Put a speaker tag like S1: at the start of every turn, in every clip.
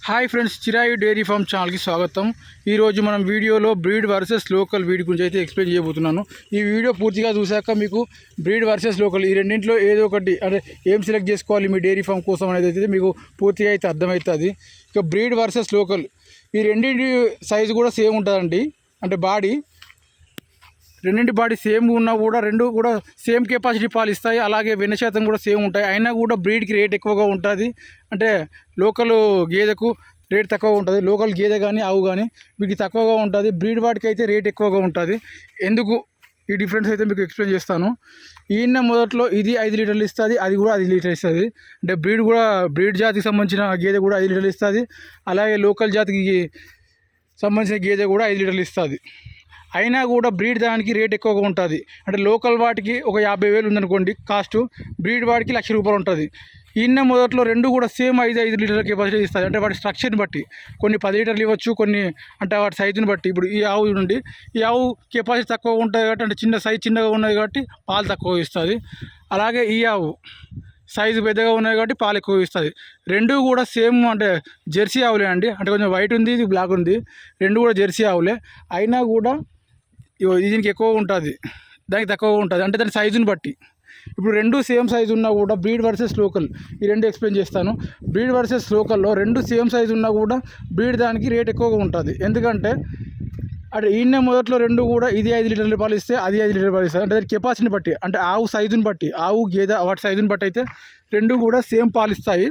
S1: Hi friends, Chirayu dairy farm ఛానల్కి స్వాగతం. ఈరోజు మనం వీడియోలో బ్రీడ్ వర్సెస్ లోకల్ వీడి గురించి అయితే ఎక్స్ప్లెయిన్ చేయబోతున్నాను. ఈ వీడియో పూర్తిగా చూశాక మీకు బ్రీడ్ వర్సెస్ లోకల్ ఈ రెండింటిలో ఏదో ఒకటి అంటే ఏం సెలెక్ట్ చేసుకోవాలి మీ డైరీ ఫామ్ కోసం అనేది అయితే మీకు పూర్తిగా అయితే అర్థమవుతుంది. ఇక బ్రీడ్ వర్సెస్ లోకల్ ఈ రెండింటి సైజు కూడా సేమ్ ఉంటుందండి. అంటే రెండింటి బాడీ సేమ్ ఉన్నా కూడా రెండు కూడా సేమ్ కెపాసిటీ పాలు ఇస్తాయి. అలాగే వెన్న శాతం కూడా సేమ్ ఉంటాయి. అయినా కూడా బ్రీడ్కి రేట్ ఎక్కువగా ఉంటుంది. అంటే లోకల్ గేదెకు రేట్ తక్కువగా ఉంటుంది. లోకల్ గేదె కానీ ఆవు కానీ వీటికి తక్కువగా ఉంటుంది. బ్రీడ్ వాటికి అయితే రేట్ ఎక్కువగా ఉంటుంది. ఎందుకు ఈ డిఫరెన్స్ అయితే మీకు ఎక్స్ప్లెయిన్ చేస్తాను. ఈయన మొదట్లో ఇది 5 లీటర్లు ఇస్తుంది, అది కూడా 5 లీటర్లు ఇస్తుంది. అంటే బ్రీడ్ జాతికి సంబంధించిన గేదె కూడా 5 లీటర్లు ఇస్తుంది. అలాగే లోకల్ జాతికి సంబంధించిన గేదె కూడా 5 లీటర్లు ఇస్తుంది. అయినా కూడా బ్రీడ్ దానికి రేట్ ఎక్కువగా ఉంటుంది. అంటే లోకల్ వాటికి ఒక 50,000 ఉందనుకోండి కాస్ట్, బ్రీడ్ వాటికి ₹1,00,000 ఉంటుంది. ఈయన మొదట్లో రెండు కూడా సేమ్ 5 లీటర్ల కెపాసిటీ ఇస్తుంది. అంటే వాటి స్ట్రక్చర్ని బట్టి కొన్ని 10 లీటర్లు ఇవ్వచ్చు, కొన్ని అంటే వాటి సైజుని బట్టి. ఇప్పుడు ఈ ఆవు నుండి ఈ ఆవు కెపాసిటీ తక్కువ ఉంటుంది కాబట్టి, అంటే చిన్నగా ఉన్నది కాబట్టి పాలు తక్కువ ఇస్తుంది. అలాగే ఈ ఆవు సైజు పెద్దగా ఉన్నాయి కాబట్టి పాలు ఎక్కువ ఇస్తుంది. రెండు కూడా సేమ్ అంటే జెర్సీ ఆవులే అండి. అంటే కొంచెం వైట్ ఉంది, ఇది బ్లాక్ ఉంది. రెండు కూడా జెర్సీ ఆవులే. అయినా కూడా దీనికి ఎక్కువ ఉంటుంది, దానికి తక్కువ ఉంటుంది. అంటే దాని సైజుని బట్టి. ఇప్పుడు రెండు సేమ్ సైజు ఉన్నా కూడా బ్రీడ్ వర్సెస్ లోకల్ ఈ రెండు ఎక్స్ప్లెయిన్ చేస్తాను. బ్రీడ్ వర్సెస్ లోకల్లో రెండు సేమ్ సైజు ఉన్నా కూడా బ్రీడ్ దానికి రేట్ ఎక్కువగా ఉంటుంది. ఎందుకంటే అంటే ఈయన మొదట్లో రెండు కూడా ఇది 5 లీటర్ల పాలు ఇస్తే అది 5 లీటర్ల పాలు ఇస్తుంది. అంటే దాని కెపాసిటీని బట్టి, అంటే ఆవు సైజుని బట్టి, ఆవు గేదె వాటి సైజుని బట్టి అయితే రెండు కూడా సేమ్ పాలు ఇస్తాయి.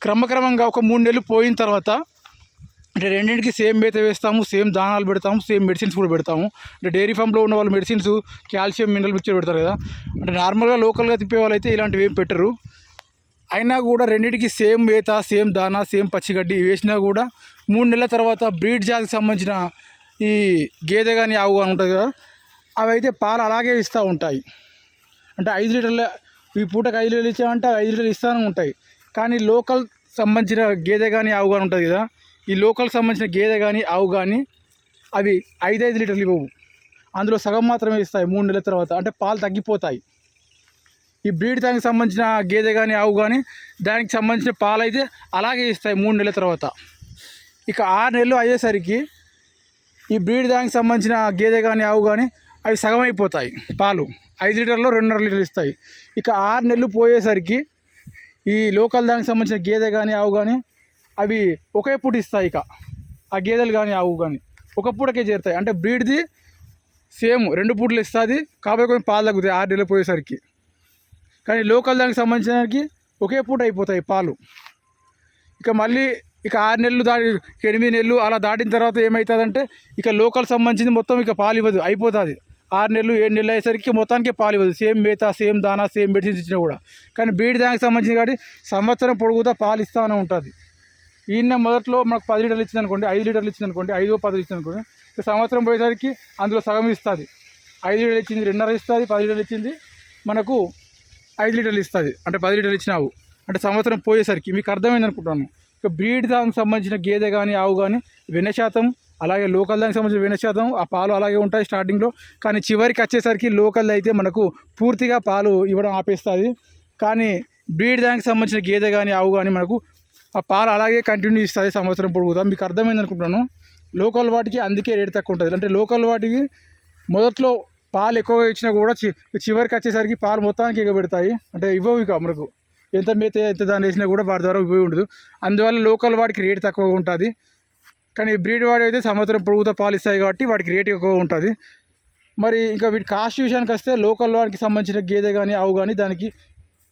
S1: క్రమక్రమంగా ఒక 3 నెలలు పోయిన తర్వాత అంటే రెండింటికి సేమ్ మేత వేస్తాము, సేమ్ దానాలు పెడతాము, సేమ్ మెడిసిన్స్ కూడా పెడతాము. అంటే డైరీ ఫామ్లో ఉన్న వాళ్ళు మెడిసిన్స్ కాల్షియం మినరల్ మిక్చర్ పెడతారు కదా. అంటే నార్మల్గా లోకల్గా తిప్పే వాళ్ళు అయితే ఇలాంటివి ఏం పెట్టరు. అయినా కూడా రెండింటికి సేమ్ మేత, సేమ్ దానా, సేమ్ పచ్చిగడ్డి వేసినా కూడా 3 నెలల తర్వాత బ్రీడ్ జాతికి సంబంధించిన ఈ గేదె కానీ ఆవు కానీ ఉంటుంది కదా, అవి అయితే పాలు అలాగే ఇస్తూ ఉంటాయి. అంటే 5 లీటర్ల ఈ పూటకు 5 లీటర్లు ఇచ్చామంటే 5 లీటర్లు ఇస్తూనే ఉంటాయి. కానీ లోకల్ సంబంధించిన గేదె కానీ ఆవు కానీ ఉంటుంది కదా, ఈ లోకల్ సంబంధించిన గేదె కానీ ఆవు కానీ అవి 5 లీటర్లు ఇవ్వవు. అందులో సగం మాత్రమే ఇస్తాయి 3 నెలల తర్వాత. అంటే పాలు తగ్గిపోతాయి. ఈ బ్రీడ్ దానికి సంబంధించిన గేదె కానీ ఆవు కానీ దానికి సంబంధించిన పాలు అయితే అలాగే ఇస్తాయి 3 నెలల తర్వాత. ఇక 6 నెలలు అయ్యేసరికి ఈ బ్రీడ్ దానికి సంబంధించిన గేదె కానీ ఆవు కానీ అవి సగం అయిపోతాయి. పాలు 5 లీటర్లో 2.5 లీటర్లు ఇస్తాయి. ఇక 6 నెలలు పోయేసరికి ఈ లోకల్ దానికి సంబంధించిన గేదె కానీ ఆవు కానీ అవి ఒకే పూట ఇస్తాయి. ఇక ఆ గేదెలు కానీ ఆవు కానీ ఒక పూటకే చేరుతాయి. అంటే బ్రీడ్ది సేమ్ 2 పూటలు ఇస్తుంది, కాబట్టి కొంచెం పాలు తగ్గుతాయి 6 నెలలు పోయేసరికి. కానీ లోకల్ దానికి సంబంధించడానికి ఒకే పూట అయిపోతాయి పాలు. ఇక మళ్ళీ 6 నెలలు 8 నెలలు అలా దాటిన తర్వాత ఏమవుతుందంటే ఇక లోకల్ సంబంధించింది మొత్తం ఇక పాలు ఇవ్వదు, అయిపోతుంది. 6 నెలలు 7 నెలలు అయ్యేసరికి మొత్తానికి పాలు ఇవ్వదు. సేమ్ మేత, సేమ్ దానా, సేమ్ మెడిసిన్స్ ఇచ్చినా కూడా. కానీ బ్రీడ్ దానికి సంబంధించిన కాబట్టి సంవత్సరం పొడుగుతా పాలు ఇస్తూనే ఉంటుంది. ఈయన మొదట్లో మనకు 10 లీటర్లు ఇచ్చింది అనుకోండి, 5 లీటర్లు ఇచ్చింది అనుకోండి, 5-10 ఇచ్చింది అనుకోండి, సంవత్సరం పోయేసరికి అందులో సగం ఇస్తుంది. 5 లీటర్లు ఇచ్చింది 2.5 ఇస్తుంది, 10 లీటర్లు ఇచ్చింది మనకు 5 లీటర్లు ఇస్తుంది. అంటే 10 లీటర్లు ఇచ్చినావు అంటే సంవత్సరం పోయేసరికి మీకు అర్థమైంది అనుకుంటాను. ఇక బ్రీడ్ దానికి సంబంధించిన గేదె కానీ ఆవు కానీ వెన్న శాతం, అలాగే లోకల్ దానికి సంబంధించిన వెన్న శాతం, ఆ పాలు అలాగే ఉంటాయి స్టార్టింగ్లో. కానీ చివరికి వచ్చేసరికి లోకల్ అయితే మనకు పూర్తిగా పాలు ఇవ్వడం ఆపేస్తుంది. కానీ బ్రీడ్ దానికి సంబంధించిన గేదె కానీ ఆవు కానీ మనకు ఆ పాలు అలాగే కంటిన్యూ ఇస్తుంది సంవత్సరం పొడుగుతా. మీకు అర్థమైంది అనుకుంటున్నాను. లోకల్ వాటికి అందుకే రేట్ తక్కువ ఉంటుంది. అంటే లోకల్ వాటికి మొదట్లో పాలు ఎక్కువగా ఇచ్చినా కూడా చివరికి వచ్చేసరికి పాలు మొత్తానికి ఎగబెడతాయి. అంటే ఇవ్వవు ఇక మనకు ఎంత మేత ఎంత దాన్ని వేసినా కూడా వాటి ద్వారా ఉపయోగం ఉండదు. అందువల్ల లోకల్ వాటికి రేట్ తక్కువగా ఉంటుంది. కానీ బ్రీడ్ వాడి అయితే సంవత్సరం పొడుగుతా పాలు ఇస్తాయి కాబట్టి వాటికి రేట్ ఎక్కువగా ఉంటుంది. మరి ఇంకా వీటి కాస్ట్ విషయానికి వస్తే లోకల్ వాడికి సంబంధించిన గేదె కానీ ఆవు కానీ దానికి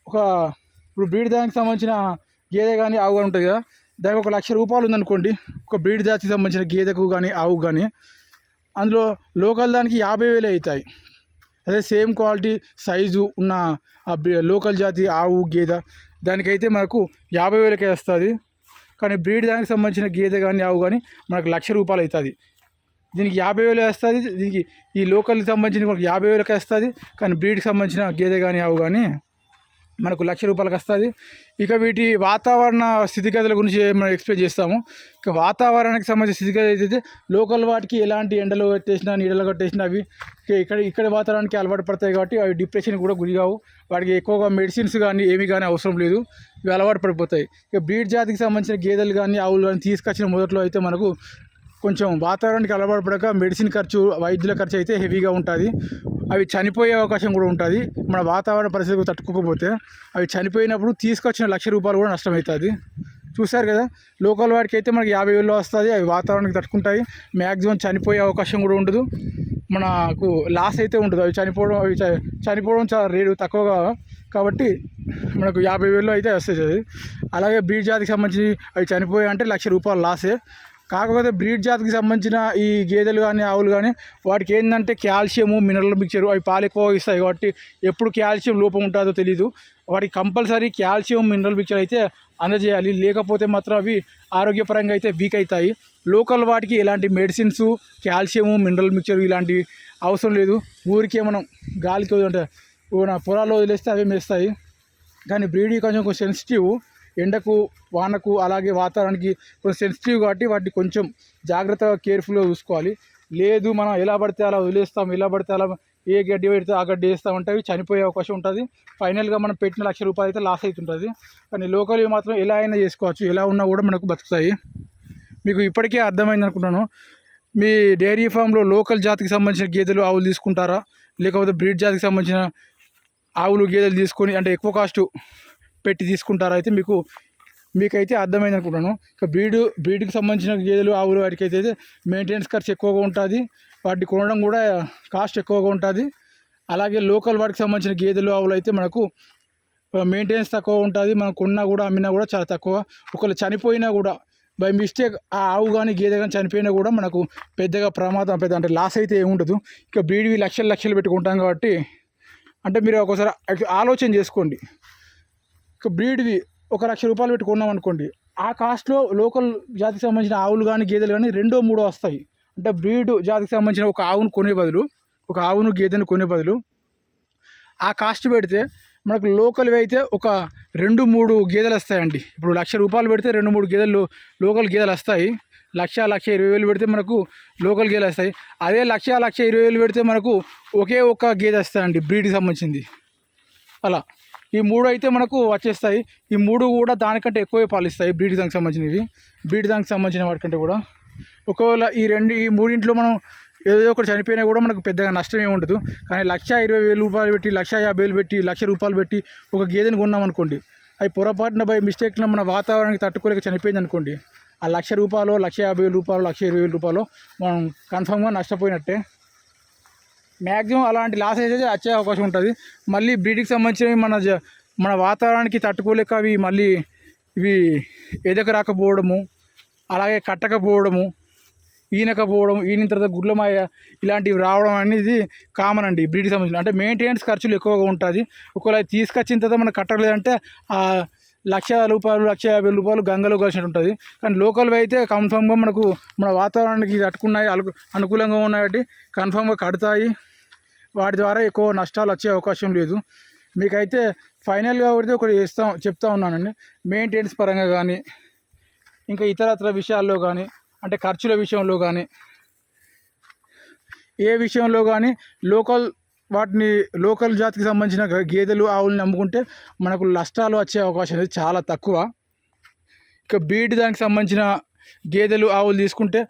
S1: ఇప్పుడు బ్రీడ్ దానికి సంబంధించిన గేదె కానీ ఆవు కానీ ఉంటుంది కదా, దానికి ₹1,00,000 ఉందనుకోండి ఒక బ్రీడ్ జాతికి సంబంధించిన గేదెకు కానీ ఆవు కానీ. అందులో లోకల్ దానికి 50,000 అవుతాయి. అదే సేమ్ క్వాలిటీ సైజు ఉన్న ఆ లోకల్ జాతి ఆవు గేదె దానికైతే మనకు 50,000కే వస్తుంది. కానీ బ్రీడ్ దానికి సంబంధించిన గేదె కానీ ఆవు కానీ మనకు ₹1,00,000 అవుతుంది. దీనికి 50,000 వస్తుంది. దీనికి ఈ లోకల్కి సంబంధించిన మనకు 50,000కే వస్తుంది. కానీ బ్రీడ్కి సంబంధించిన గేదె కానీ ఆవు కానీ మనకు ₹1,00,000 వస్తుంది. ఇక వీటి వాతావరణ స్థితిగతుల గురించి మనం ఎక్స్ప్లెయిన్ చేస్తాము. ఇక వాతావరణానికి సంబంధించిన స్థితిగతులు అయితే లోకల్ వాటికి ఎలాంటి ఎండలు కట్టేసినా నీడలు కట్టేసినా అవి ఇక్కడ వాతావరణానికి అలవాటు పడతాయి కాబట్టి అవి డిప్రెషన్ కూడా గురి కావు. వాటికి ఎక్కువగా మెడిసిన్స్ కానీ ఏమి కానీ అవసరం లేదు, ఇవి అలవాటు పడిపోతాయి. ఇక బ్రీడ్ జాతికి సంబంధించిన గేదెలు కానీ ఆవులు కానీ తీసుకొచ్చిన మొదట్లో అయితే మనకు కొంచెం వాతావరణానికి అలవాటు పడక మెడిసిన్ ఖర్చు వైద్యుల ఖర్చు అయితే హెవీగా ఉంటుంది. అవి చనిపోయే అవకాశం కూడా ఉంటుంది. మన వాతావరణ పరిస్థితులు తట్టుకోకపోతే అవి చనిపోయినప్పుడు తీసుకొచ్చిన ₹1,00,000 కూడా నష్టమవుతుంది. చూశారు కదా, లోకల్ వాడికి అయితే మనకి 50,000 వస్తుంది. అవి వాతావరణానికి తట్టుకుంటాయి. మ్యాక్సిమం చనిపోయే అవకాశం కూడా ఉండదు, మనకు లాస్ అయితే ఉండదు. అవి చనిపోవడం చాలా రేటు తక్కువగా కాబట్టి మనకు 50,000 అయితే వస్తుంది. అలాగే బ్రీడ్ జాతికి సంబంధించి అవి చనిపోయాయి అంటే ₹1,00,000 లాసే. కాకపోతే బ్రీడ్ జాతికి సంబంధించిన ఈ గేదెలు కానీ ఆవులు కానీ వాటికి ఏంటంటే కాల్షియము మినరల్ మిక్చరు అవి పాలు ఎక్కువ ఇస్తాయి కాబట్టి ఎప్పుడు కాల్షియం లోపం ఉంటుందో తెలీదు. వాటికి కంపల్సరీ కాల్షియం మినరల్ మిక్చర్ అయితే అందజేయాలి, లేకపోతే మాత్రం అవి ఆరోగ్యపరంగా అయితే వీక్ అవుతాయి. లోకల్ వాటికి ఎలాంటి మెడిసిన్స్ కాల్షియము మినరల్ మిక్చర్ ఇలాంటివి అవసరం లేదు. ఊరికే మనం గాలికి అంటే పొలాల్లో వదిలేస్తే అవి మేస్తాయి. కానీ బ్రీడ్ కొంచెం సెన్సిటివ్, ఎండకు వానకు అలాగే వాతావరణానికి కొంచెం సెన్సిటివ్ కాబట్టి వాటిని కొంచెం జాగ్రత్తగా కేర్ఫుల్గా చూసుకోవాలి. లేదు మనం ఎలా పడితే అలా వదిలేస్తాం, ఎలా పడితే అలా ఏ గడ్డి పెడితే ఆ గడ్డి వేస్తామంటే అవి చనిపోయే అవకాశం ఉంటుంది. ఫైనల్గా మనం పెట్టిన ₹1,00,000 అయితే లాస్ అవుతుంటుంది. కానీ లోకల్ మాత్రం ఎలా అయినా చేసుకోవచ్చు, ఎలా ఉన్నా కూడా మనకు బతుకుతాయి. మీకు ఇప్పటికే అర్థమైంది అనుకుంటాను. మీ డైరీ ఫామ్లో లోకల్ జాతికి సంబంధించిన గేదెలు ఆవులు తీసుకుంటారా, లేకపోతే బ్రీడ్ జాతికి సంబంధించిన ఆవులు గేదెలు తీసుకొని అంటే ఎక్కువ కాస్ట్ పెట్టి తీసుకుంటారా అయితే మీకైతే అర్థమైంది అనుకుంటాను. ఇక బ్రీడ్కి సంబంధించిన గేదెలు ఆవులు వాటికి అయితే మెయింటెనెన్స్ ఖర్చు ఎక్కువగా ఉంటుంది, వాటిని కొనడం కూడా కాస్ట్ ఎక్కువగా ఉంటుంది. అలాగే లోకల్ వాటికి సంబంధించిన గేదెలు ఆవులు అయితే మనకు మెయింటెనెన్స్ తక్కువ ఉంటుంది, మనం కొన్నా కూడా అమ్మినా కూడా చాలా తక్కువ. ఒకవేళ చనిపోయినా కూడా బై మిస్టేక్ ఆ ఆవు కానీ గేదె కానీ చనిపోయినా కూడా మనకు పెద్దగా ప్రమాదం అంటే లాస్ అయితే ఏముండదు. ఇక బ్రీడ్వి లక్షలు పెట్టుకుంటాం కాబట్టి అంటే మీరు ఒకసారి ఆలోచన చేసుకోండి. ఇక బ్రీడ్వి ₹1,00,000 పెట్టి కొన్నాం అనుకోండి, ఆ కాస్ట్లో లోకల్ జాతికి సంబంధించిన ఆవులు కానీ గేదెలు కానీ 2-3 వస్తాయి. అంటే బ్రీడ్ జాతికి సంబంధించిన ఒక ఆవును గేదెను కొనే బదులు ఆ కాస్ట్ పెడితే మనకు లోకల్వి అయితే ఒక 2-3 గేదెలు వస్తాయండి. ఇప్పుడు ₹1,00,000 పెడితే 2-3 గేదెలు లోకల్ గేదెలు వస్తాయి. ₹1,20,000 పెడితే మనకు లోకల్ గేదెలు వస్తాయి. అదే ₹1,20,000 పెడితే మనకు ఒక్క గేదె వస్తాయండి బ్రీడ్కి సంబంధించింది. అలా ఈ 3 అయితే మనకు వచ్చేస్తాయి. ఈ 3 కూడా దానికంటే ఎక్కువే పాలు ఇస్తాయి బ్రీడ్ దానికి సంబంధించినవి. బ్రీడ్ దానికి సంబంధించిన వాటికంటే కూడా ఒకవేళ ఈ మూడింట్లో మనం ఏదో ఒకటి చనిపోయినా కూడా మనకు పెద్దగా నష్టం ఏమి ఉండదు. కానీ ₹1,20,000 పెట్టి ₹1,50,000 పెట్టి ₹1,00,000 పెట్టి ఒక గేదెని కొన్నాం అనుకోండి, అవి పొరపాటున బై మిస్టేక్లో మన వాతావరణానికి తట్టుకోలేక చనిపోయింది అనుకోండి, ఆ ₹1,00,000 ₹1,50,000 ₹1,20,000 మనం కన్ఫామ్గా నష్టపోయినట్టే. మ్యాక్సిమం అలాంటి లాస్ అయితే వచ్చే అవకాశం ఉంటుంది. మళ్ళీ బ్రీడ్కి సంబంధించినవి మన వాతావరణానికి తట్టుకోలేక అవి మళ్ళీ ఇవి ఎదక రాకపోవడము, అలాగే కట్టకపోవడము, ఈనిన తర్వాత గుడ్లమాయ ఇలాంటివి రావడం అనేది కామన్ అండి బ్రీడ్కి సంబంధించిన. అంటే మెయింటెనెన్స్ ఖర్చులు ఎక్కువగా ఉంటుంది. ఒకవేళ తీసుకొచ్చిన తర్వాత మనం కట్టలేదంటే ₹1,00,000 ₹1,50,000 గంగలో కలిసినట్టు ఉంటుంది. కానీ లోకల్వి అయితే కన్ఫామ్గా మనకు మన వాతావరణానికి తట్టుకున్నాయి, అనుకూలంగా ఉన్నాయి, కన్ఫామ్గా కడతాయి. వాటి ద్వారా ఎక్కువ నష్టాలు వచ్చే అవకాశం లేదు. మీకైతే ఫైనల్గా అయితే ఒకటి చెప్తా ఉన్నానండి. మెయింటెనెన్స్ పరంగా కానీ ఇంకా ఇతరత్ర విషయాల్లో కానీ అంటే ఖర్చుల విషయంలో కానీ ఏ విషయంలో కానీ లోకల్ జాతికి సంబంధించిన గేదెలు ఆవులను అమ్ముకుంటే మనకు నష్టాలు వచ్చే అవకాశం అనేది చాలా తక్కువ. ఇక బ్రీడ్ దానికి సంబంధించిన గేదెలు ఆవులు తీసుకుంటే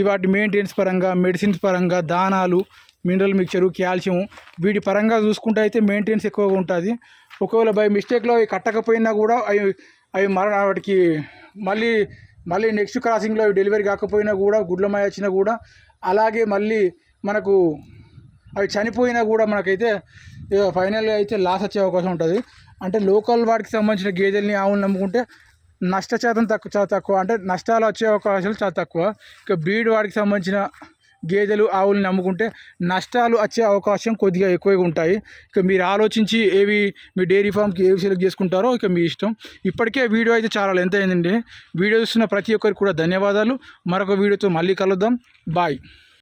S1: వాటి మెయింటెనెన్స్ పరంగా మెడిసిన్స్ పరంగా దానాలు మినరల్ మిక్చరు కాల్షియం వీటి పరంగా చూసుకుంటే అయితే మెయింటెనెన్స్ ఎక్కువగా ఉంటుంది. ఒకవేళ బై మిస్టేక్లో అవి కట్టకపోయినా కూడా అవి వాటికి మళ్ళీ నెక్స్ట్ క్రాసింగ్లో అవి డెలివరీ కాకపోయినా కూడా గుడ్లమాయ వచ్చినా కూడా అలాగే మళ్ళీ మనకు అవి చనిపోయినా కూడా మనకైతే ఫైనల్గా అయితే లాస్ వచ్చే అవకాశం ఉంటుంది. అంటే లోకల్ వాటికి సంబంధించిన గేదెల్ని ఆవులను నమ్ముకుంటే నష్టశాతం చాలా తక్కువ, అంటే నష్టాలు వచ్చే అవకాశాలు చాలా తక్కువ. ఇక బ్రీడ్ వాటికి సంబంధించిన గేదెలు ఆవులను నమ్ముకుంటే నష్టాలు వచ్చే అవకాశం కొద్దిగా ఎక్కువగా ఉంటాయి. ఇక మీరు ఆలోచించి మీ డైరీ ఫామ్కి ఏవి సెలెక్ట్ చేసుకుంటారో ఇక మీ ఇష్టం. ఇప్పటికే వీడియో అయితే చాలా లెంత్ అయిందండి. వీడియో చూస్తున్న ప్రతి ఒక్కరికి కూడా ధన్యవాదాలు. మరొక వీడియోతో మళ్ళీ కలుద్దాం. బాయ్.